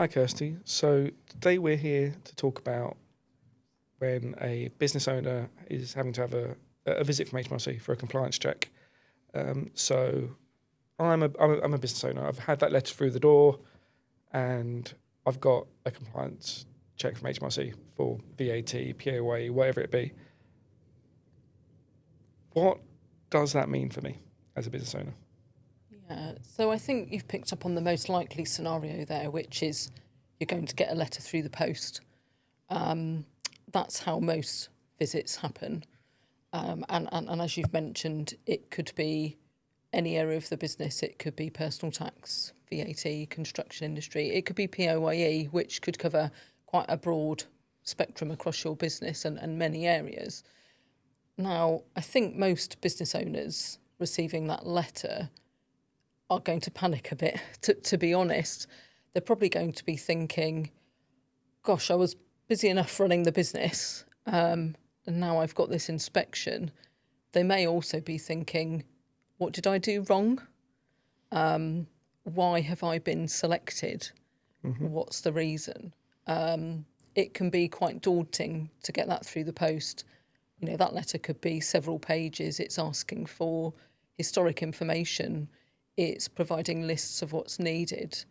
Hi, Kirsty. So today we're here to talk about when a business owner is having to have a visit from HMRC for a compliance check. So I'm a business owner. I've had that letter through the door, and I've got a compliance check from HMRC for VAT, PAYE, whatever it be. What does that mean for me as a business owner? Yeah, so I think you've picked up on the most likely scenario there, which is you're going to get a letter through the post. That's how most visits happen. And as you've mentioned, it could be any area of the business. It could be personal tax, VAT, construction industry. It could be PAYE, which could cover quite a broad spectrum across your business and many areas. Now, I think most business owners receiving that letter are going to panic a bit, to be honest. They're probably going to be thinking, gosh, I was busy enough running the business, and now I've got this inspection. They may also be thinking, what did I do wrong? Why have I been selected? What's the reason? It can be quite daunting to get that through the post. You know, that letter could be several pages. It's asking for historic information. It's providing lists of what's needed.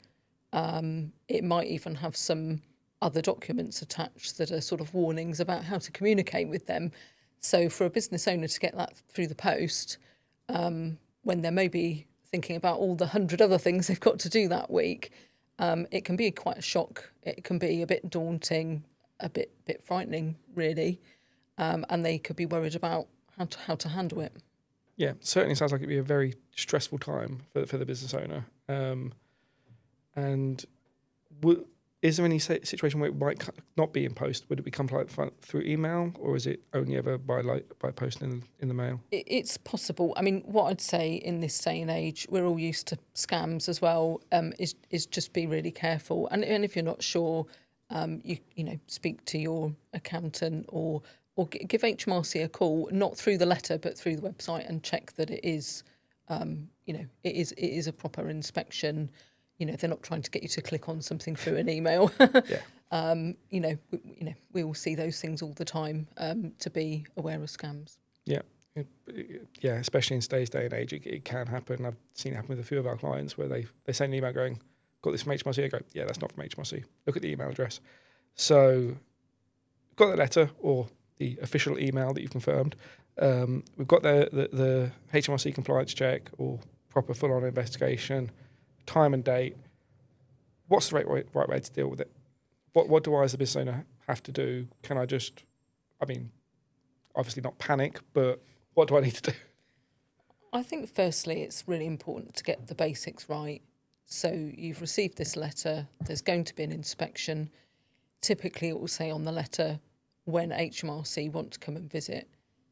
It might even have some other documents attached that are sort of warnings about how to communicate with them. So for a business owner to get that through the post, when they're maybe thinking about all the 100 other things they've got to do that week, it can be quite a shock. It can be a bit daunting, a bit frightening, really. And they could be worried about how to handle it. Yeah, certainly sounds like it'd be a very stressful time for the business owner. And is there any situation where it might not be in post? Would it become like through email, or is it only ever by post in the mail? It's possible. I mean, what I'd say in this day and age, we're all used to scams as well. Is just be really careful, and if you're not sure, you speak to your accountant or give HMRC a call, not through the letter but through the website, and check that it is, it is a proper inspection. They're not trying to get you to click on something through an email. Yeah. We all see those things all the time. To be aware of scams. Yeah. Yeah, especially in today's day and age, it can happen. I've seen it happen with a few of our clients where they send an email going, got this from HMRC. I go, yeah, that's not from HMRC. Look at the email address. So got the letter or the official email that you've confirmed. We've got the HMRC compliance check or proper full-on investigation, time and date. What's the right way to deal with it? What do I as a business owner have to do? Can I just, obviously not panic, but what do I need to do? I think firstly it's really important to get the basics right. So you've received this letter, there's going to be an inspection. Typically it will say on the letter when HMRC want to come and visit.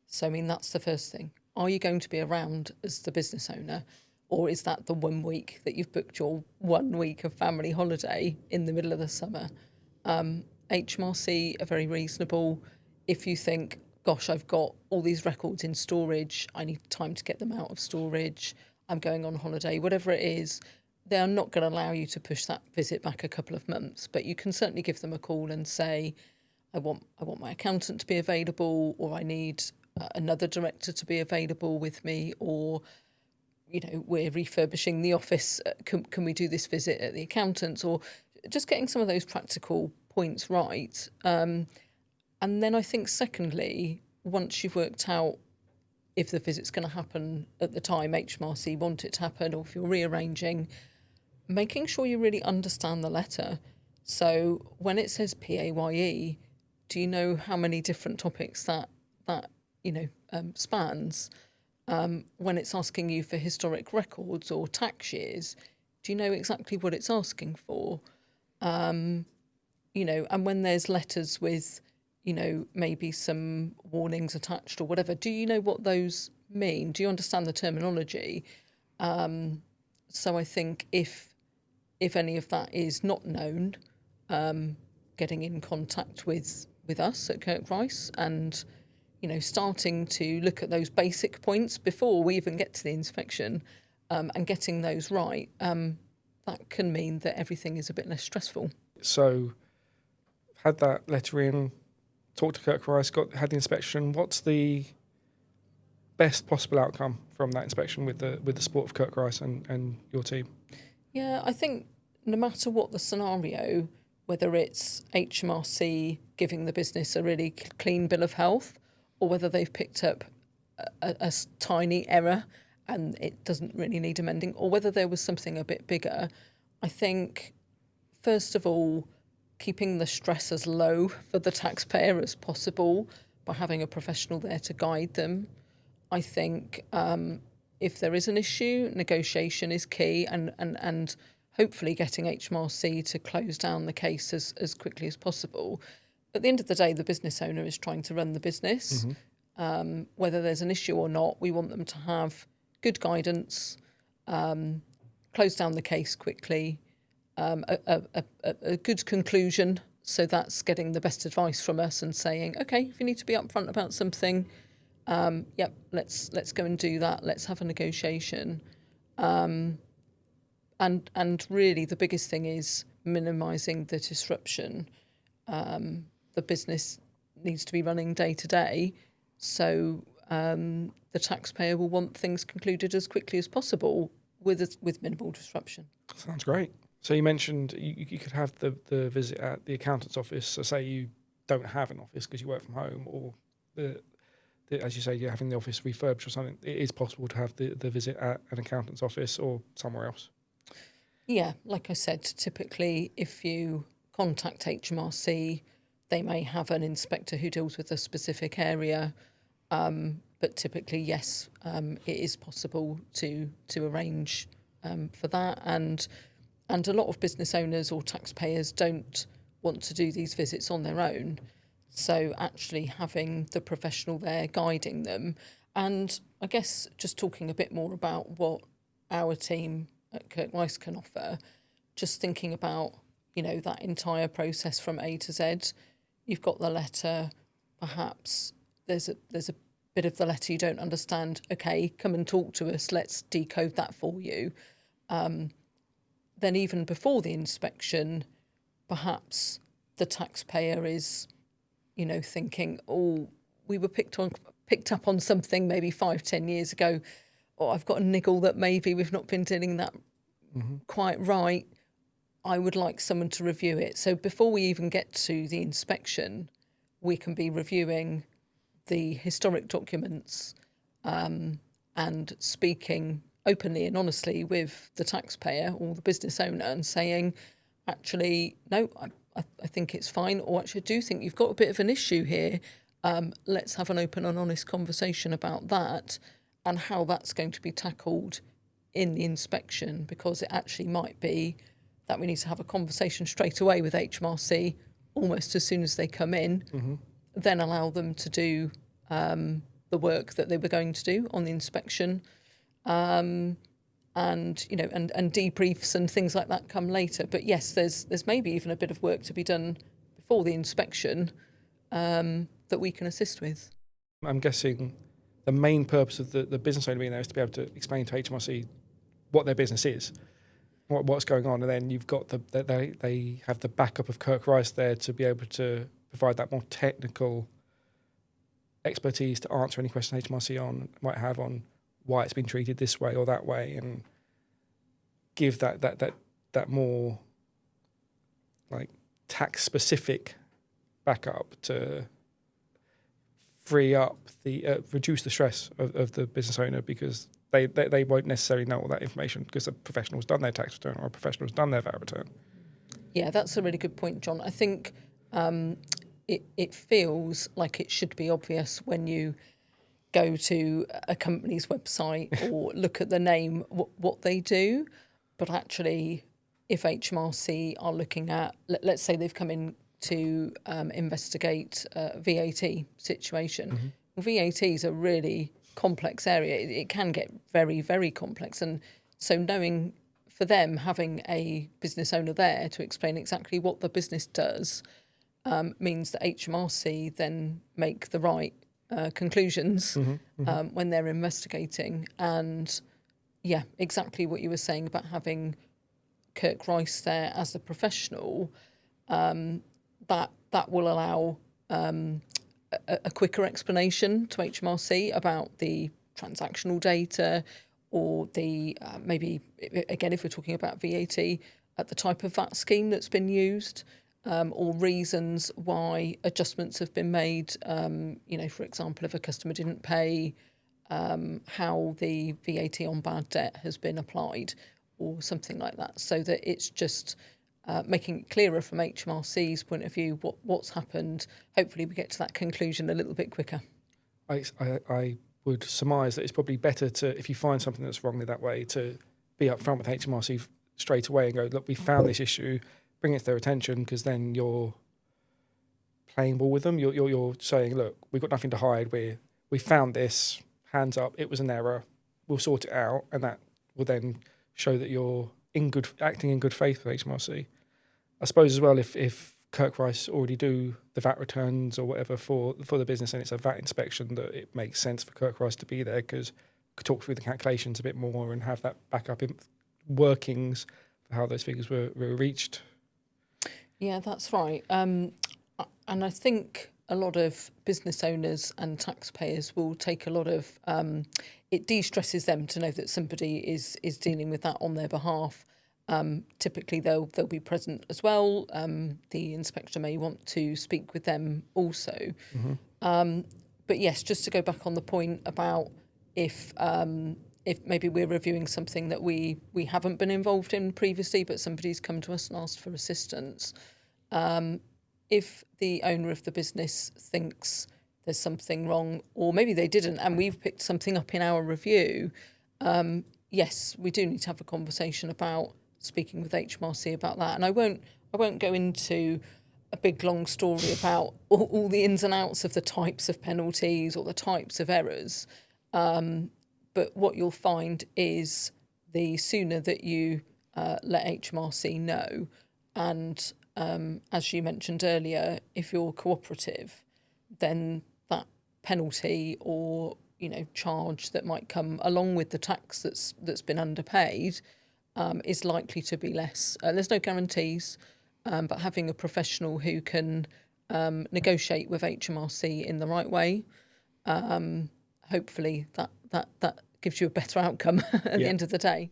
So, that's the first thing. Are you going to be around as the business owner? Or is that the 1 week that you've booked your 1 week of family holiday in the middle of the summer? HMRC are very reasonable. If you think, gosh, I've got all these records in storage, I need time to get them out of storage, I'm going on holiday, whatever it is, they're not going to allow you to push that visit back a couple of months. But you can certainly give them a call and say, I want my accountant to be available, or I need another director to be available with me, or we're refurbishing the office. Can we do this visit at the accountant's? Or just getting some of those practical points right. And then I think secondly, once you've worked out if the visit's going to happen at the time HMRC want it to happen, or if you're rearranging, making sure you really understand the letter. So when it says PAYE, do you know how many different topics that spans? When it's asking you for historic records or tax years, do you know exactly what it's asking for? And when there's letters with, maybe some warnings attached or whatever, do you know what those mean? Do you understand the terminology? So I think if any of that is not known, getting in contact with us at Kirk Rice and starting to look at those basic points before we even get to the inspection, and getting those right, that can mean that everything is a bit less stressful. So, had that letter in, talked to Kirk Rice, had the inspection. What's the best possible outcome from that inspection with the support of Kirk Rice and your team? Yeah, I think no matter what the scenario, whether it's HMRC giving the business a really clean bill of health, or whether they've picked up a tiny error and it doesn't really need amending, or whether there was something a bit bigger, I think, first of all, keeping the stress as low for the taxpayer as possible by having a professional there to guide them. I think if there is an issue, negotiation is key, and hopefully getting HMRC to close down the case as quickly as possible. At the end of the day, the business owner is trying to run the business. Whether there's an issue or not, we want them to have good guidance, close down the case quickly, a good conclusion. So that's getting the best advice from us and saying, okay, if you need to be upfront about something, yep, let's go and do that. Let's have a negotiation. And really the biggest thing is minimising the disruption. The business needs to be running day to day, so the taxpayer will want things concluded as quickly as possible with minimal disruption. Sounds great. So you mentioned you could have the visit at the accountant's office. So say you don't have an office because you work from home, or as you say, you're having the office refurbished or something. It is possible to have the visit at an accountant's office or somewhere else. Yeah, like I said, typically if you contact HMRC, they may have an inspector who deals with a specific area, but typically, yes, it is possible to arrange for that. And a lot of business owners or taxpayers don't want to do these visits on their own. So actually having the professional there guiding them, and I guess just talking a bit more about what our team at Kirk Rice can offer, just thinking about, that entire process from A to Z. You've got the letter, perhaps there's a bit of the letter you don't understand. Okay, come and talk to us. Let's decode that for you. Then even before the inspection, perhaps the taxpayer is, thinking, oh, we were picked up on something maybe 5-10 years ago, or I've got a niggle that maybe we've not been doing that quite right. I would like someone to review it. So before we even get to the inspection, we can be reviewing the historic documents and speaking openly and honestly with the taxpayer or the business owner and saying, actually, no, I think it's fine, or actually I do think you've got a bit of an issue here. Let's have an open and honest conversation about that and how that's going to be tackled in the inspection, because it actually might be that we need to have a conversation straight away with HMRC almost as soon as they come in, then allow them to do the work that they were going to do on the inspection. And debriefs and things like that come later. But yes, there's maybe even a bit of work to be done before the inspection that we can assist with. I'm guessing the main purpose of the business owner being there is to be able to explain to HMRC what their business is, what's going on, and then you've got they have the backup of Kirk Rice there to be able to provide that more technical expertise to answer any questions HMRC might have on why it's been treated this way or that way, and give that more like tax specific backup to free up reduce the stress of the business owner, because they won't necessarily know all that information because the professional's done their tax return or a professional's done their VAT return. Yeah, that's a really good point, John. I think it feels like it should be obvious when you go to a company's website or look at the name, what they do. But actually, if HMRC are looking at, let's say they've come in to investigate a VAT situation. VAT is a really complex area. It can get very, very complex. And so knowing, for them, having a business owner there to explain exactly what the business does means that HMRC then make the right conclusions when they're investigating. And yeah, exactly what you were saying about having Kirk Rice there as the professional. that will allow a quicker explanation to HMRC about the transactional data, or the maybe, again, if we're talking about VAT, at the type of VAT scheme that's been used, or reasons why adjustments have been made. For example, if a customer didn't pay, how the VAT on bad debt has been applied, or something like that, so that it's just making it clearer from HMRC's point of view what's happened. Hopefully we get to that conclusion a little bit quicker. I would surmise that it's probably better to, if you find something that's wrongly that way, to be upfront with HMRC straight away and go, look, we found this issue, bring it to their attention, because then you're playing ball with them. You're saying, look, we've got nothing to hide. We found this, hands up, it was an error, we'll sort it out, and that will then show that you're acting in good faith with HMRC. I suppose as well, if Kirk Rice already do the VAT returns or whatever for the business, and it's a VAT inspection, that it makes sense for Kirk Rice to be there, because we could talk through the calculations a bit more and have that backup in workings for how those figures were reached. Yeah, that's right. And I think a lot of business owners and taxpayers will take a lot of, it de-stresses them to know that somebody is dealing with that on their behalf. Typically they'll be present as well. The inspector may want to speak with them also. Mm-hmm. But yes, just to go back on the point about if maybe we're reviewing something that we haven't been involved in previously, but somebody's come to us and asked for assistance. If the owner of the business thinks there's something wrong, or maybe they didn't, and we've picked something up in our review, yes, we do need to have a conversation about speaking with HMRC about that. And I won't go into a big long story about all the ins and outs of the types of penalties or the types of errors. But what you'll find is the sooner that you let HMRC know, and as you mentioned earlier, if you're cooperative, then that penalty or charge that might come along with the tax that's been underpaid is likely to be less. There's no guarantees, but having a professional who can negotiate with HMRC in the right way, hopefully that gives you a better outcome at the end of the day.